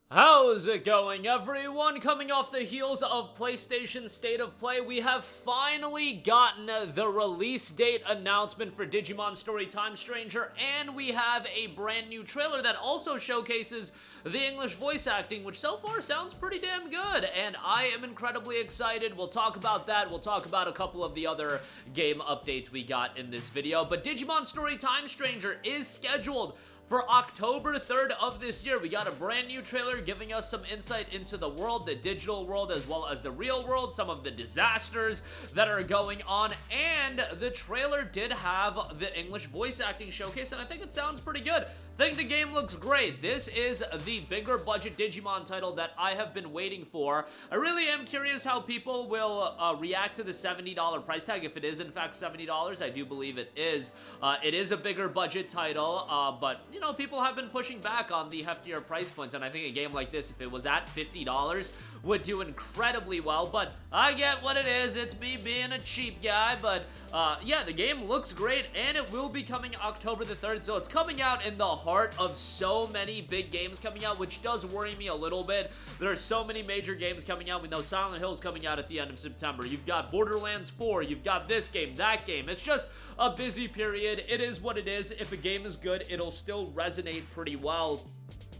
How's it going, everyone? Coming off the heels of PlayStation State of Play, we have finally gotten the release date announcement for Digimon Story Time Stranger, and we have a brand new trailer that also showcases the English voice acting, which so far sounds pretty damn good, and I am incredibly excited. We'll talk about that. We'll talk about a couple of the other game updates we got in this video, but Digimon Story Time Stranger is scheduled for October 3rd of this year. We got a brand new trailer giving us some insight into the world, the digital world, as well as the real world, some of the disasters that are going on, and the trailer did have the English voice acting showcase, and I think it sounds pretty good. I think the game looks great. This is the bigger budget Digimon title that I have been waiting for. I really am curious how people will react to the $70 price tag, if it is in fact $70. I do believe it is. It is a bigger budget title, but you know, people have been pushing back on the heftier price points, and I think a game like this, if it was at $50, would do incredibly well, but I get what it is. It's me being a cheap guy, but yeah, the game looks great, and it will be coming October the 3rd, so it's coming out in the heart of so many big games coming out, which does worry me a little bit. There are so many major games coming out. We know Silent Hill's coming out at the end of September. You've got Borderlands 4, you've got this game, that game. It's just a busy period. It is what it is. If a game is good, it'll still resonate pretty well,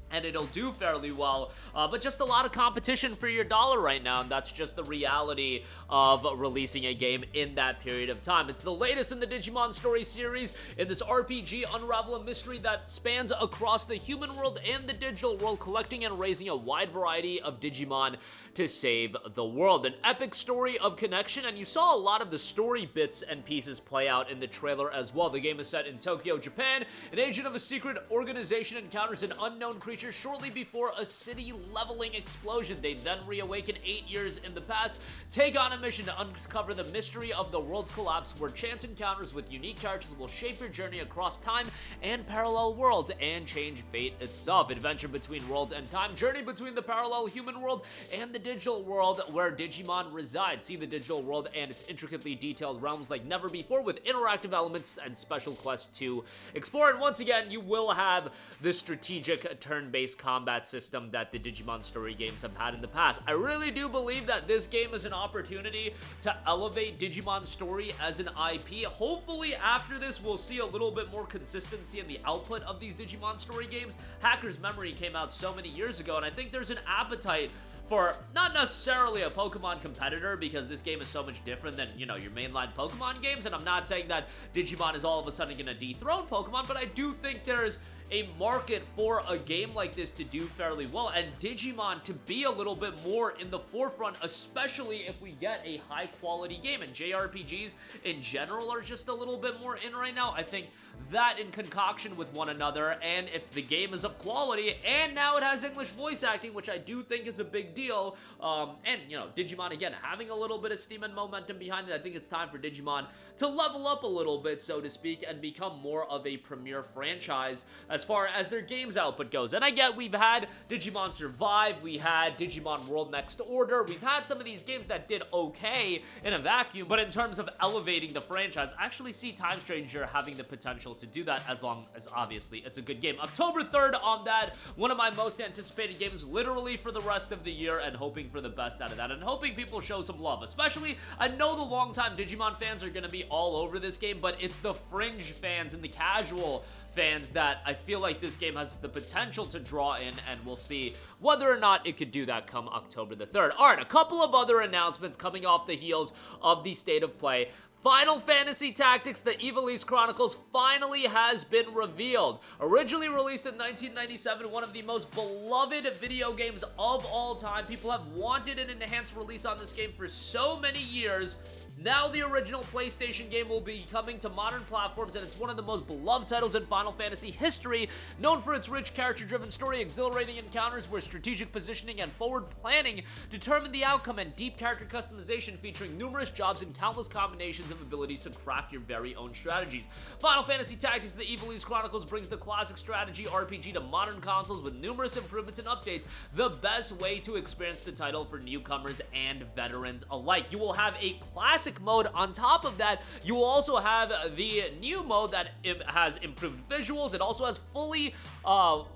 and it'll do fairly well, but just a lot of competition for your dollar right now, and that's just the reality of releasing a game in that period of time. It's the latest in the Digimon Story series, in this RPG unravel a mystery that spans across the human world and the digital world, collecting and raising a wide variety of Digimon to save the world. An epic story of connection, and you saw a lot of the story bits and pieces play out in the trailer as well. The game is set in Tokyo, Japan. An agent of a secret organization encounters an unknown creature shortly before a city-leveling explosion. They then reawaken 8 years in the past, take on a mission to uncover the mystery of the world's collapse, where chance encounters with unique characters will shape your journey across time and parallel worlds and change fate itself. Adventure between worlds and time, journey between the parallel human world and the digital world where Digimon reside. See the digital world and its intricately detailed realms like never before, with interactive elements and special quests to explore. And once again, you will have the strategic turn-based combat system that the Digimon Story games have had in the past. I really do believe that this game is an opportunity to elevate Digimon Story as an IP. Hopefully after this, we'll see a little bit more consistency in the output of these Digimon Story games. Hacker's Memory came out so many years ago, and I think there's an appetite for not necessarily a Pokemon competitor, because this game is so much different than, you know, your mainline Pokemon games, and I'm not saying that Digimon is all of a sudden going to dethrone Pokemon, but I do think there's a market for a game like this to do fairly well, and Digimon to be a little bit more in the forefront, especially if we get a high-quality game, and JRPGs in general are just a little bit more in right now. I think that in concoction with one another, and if the game is of quality, and now it has English voice acting, which I do think is a big deal, and, you know, Digimon, again, having a little bit of steam and momentum behind it, I think it's time for Digimon to level up a little bit, so to speak, and become more of a premier franchise as far as their games output goes. And I get we've had Digimon Survive, we had Digimon World Next Order, we've had some of these games that did okay in a vacuum, but in terms of elevating the franchise, I actually see Time Stranger having the potential to do that, as long as obviously it's a good game. October 3rd on that, one of my most anticipated games literally for the rest of the year, and hoping for the best out of that, and hoping people show some love. Especially, I know the longtime Digimon fans are going to be all over this game, but it's the fringe fans and the casual fans that I feel like this game has the potential to draw in, and we'll see whether or not it could do that come October the 3rd. Alright, a couple of other announcements coming off the heels of the State of Play. Final Fantasy Tactics: The Ivalice Chronicles finally has been revealed. Originally released in 1997, one of the most beloved video games of all time. People have wanted an enhanced release on this game for so many years. Now the original PlayStation game will be coming to modern platforms, and it's one of the most beloved titles in Final Fantasy history, known for its rich character-driven story, exhilarating encounters where strategic positioning and forward planning determine the outcome, and deep character customization featuring numerous jobs and countless combinations of abilities to craft your very own strategies. Final Fantasy Tactics: The Ivalice Chronicles brings the classic strategy RPG to modern consoles with numerous improvements and updates, the best way to experience the title for newcomers and veterans alike. You will have a classic classic mode. On top of that, you will also have the new mode that has improved visuals. It also has fully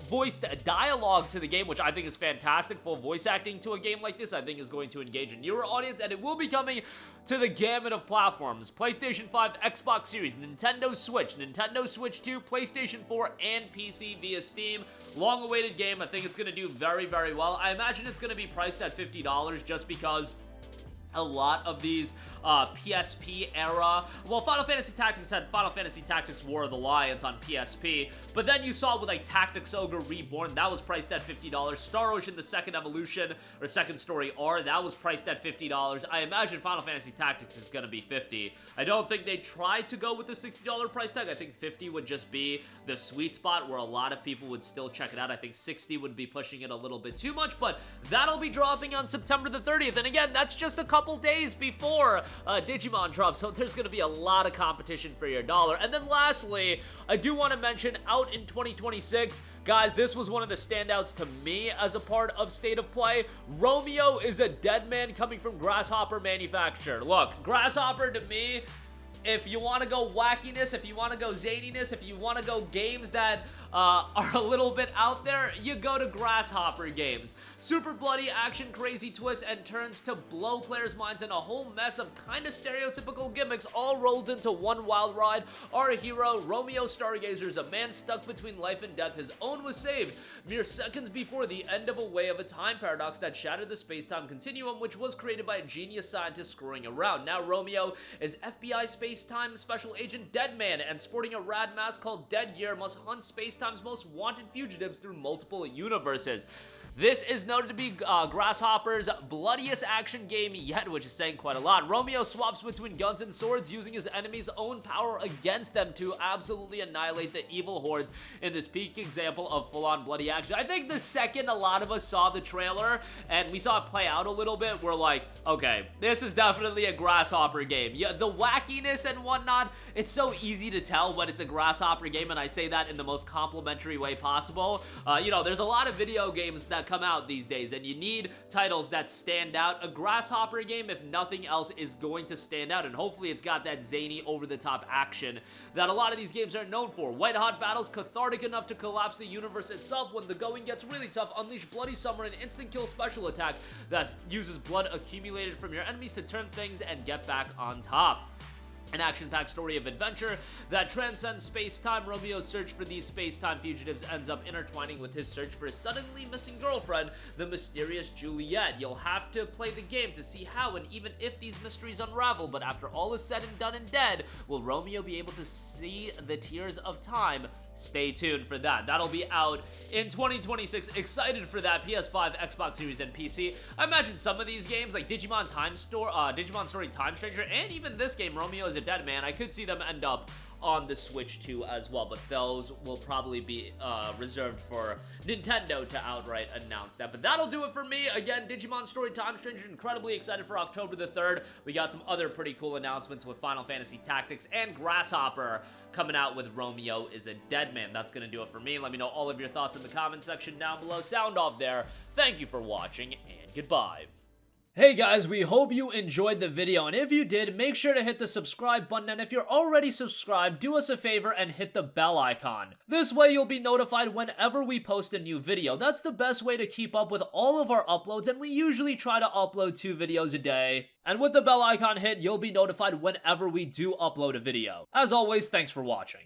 voiced dialogue to the game, which I think is fantastic. Full voice acting to a game like this, I think, is going to engage a newer audience, and it will be coming to the gamut of platforms: PlayStation 5, Xbox Series, Nintendo Switch 2, PlayStation 4, and PC via Steam. Long-awaited game. I think it's going to do very, very well. I imagine it's going to be priced at $50 just because a lot of these PSP era, well, Final Fantasy Tactics had Final Fantasy Tactics War of the Lions on PSP, but then you saw with like Tactics Ogre Reborn, that was priced at $50. Star Ocean, the second evolution, or second story R, that was priced at $50. I imagine Final Fantasy Tactics is going to be $50. I don't think they tried to go with the $60 price tag. I think $50 would just be the sweet spot where a lot of people would still check it out. I think $60 would be pushing it a little bit too much, but that'll be dropping on September the 30th. And again, that's just a couple days before Digimon drops, so there's going to be a lot of competition for your dollar. And then lastly, I do want to mention, out in 2026, guys, this was one of the standouts to me as a part of State of Play. Romeo is a dead man coming from Grasshopper Manufacture. Look, Grasshopper to me, if you want to go wackiness, if you want to go zaniness, if you want to go games that are a little bit out there, you go to Grasshopper Games. Super bloody action, crazy twists and turns to blow players' minds, and a whole mess of kind of stereotypical gimmicks all rolled into one wild ride. Our hero, Romeo Stargazer, is a man stuck between life and death. His own was saved mere seconds before the end of a way of a time paradox that shattered the space-time continuum, which was created by a genius scientist screwing around. Now Romeo is FBI space-time special agent Deadman, and sporting a rad mask called Dead Gear, must hunt space-time's most wanted fugitives through multiple universes. This is noted to be Grasshopper's bloodiest action game yet, which is saying quite a lot. Romeo swaps between guns and swords, using his enemy's own power against them to absolutely annihilate the evil hordes in this peak example of full-on bloody action. I think the second a lot of us saw the trailer and we saw it play out a little bit, we're like, okay, this is definitely a Grasshopper game. Yeah, the wackiness and whatnot, it's so easy to tell when it's a Grasshopper game, and I say that in the most complimentary way possible. You know, there's a lot of video games that come out these days, and you need titles that stand out. A Grasshopper game, if nothing else, is going to stand out, and hopefully it's got that zany, over-the-top action that a lot of these games are known for. White-hot battles, cathartic enough to collapse the universe itself when the going gets really tough. Unleash Bloody Summer, an instant-kill special attack that uses blood accumulated from your enemies to turn things and get back on top. An action-packed story of adventure that transcends space-time. Romeo's search for these space-time fugitives ends up intertwining with his search for his suddenly missing girlfriend, the mysterious Juliet. You'll have to play the game to see how and even if these mysteries unravel, but after all is said and done and dead, will Romeo be able to see the tears of time? Stay tuned for that. That'll be out in 2026. Excited for that. PS5, Xbox Series, and PC. I imagine some of these games, like Digimon Story Time Stranger, and even this game, Romeo is a Dead Man, I could see them end up on the Switch 2 as well, but those will probably be reserved for Nintendo to outright announce that. But that'll do it for me. Again, Digimon Story Time Stranger, incredibly excited for October the 3rd. We got some other pretty cool announcements with Final Fantasy Tactics and Grasshopper coming out with Romeo is a Dead Man. That's gonna do it for me. Let me know all of your thoughts in the comment section down below. Sound off there. Thank you for watching, and goodbye. Hey guys, we hope you enjoyed the video, and if you did, make sure to hit the subscribe button, and if you're already subscribed, do us a favor and hit the bell icon. This way you'll be notified whenever we post a new video. That's the best way to keep up with all of our uploads, and we usually try to upload 2 videos a day. And with the bell icon hit, you'll be notified whenever we do upload a video. As always, thanks for watching.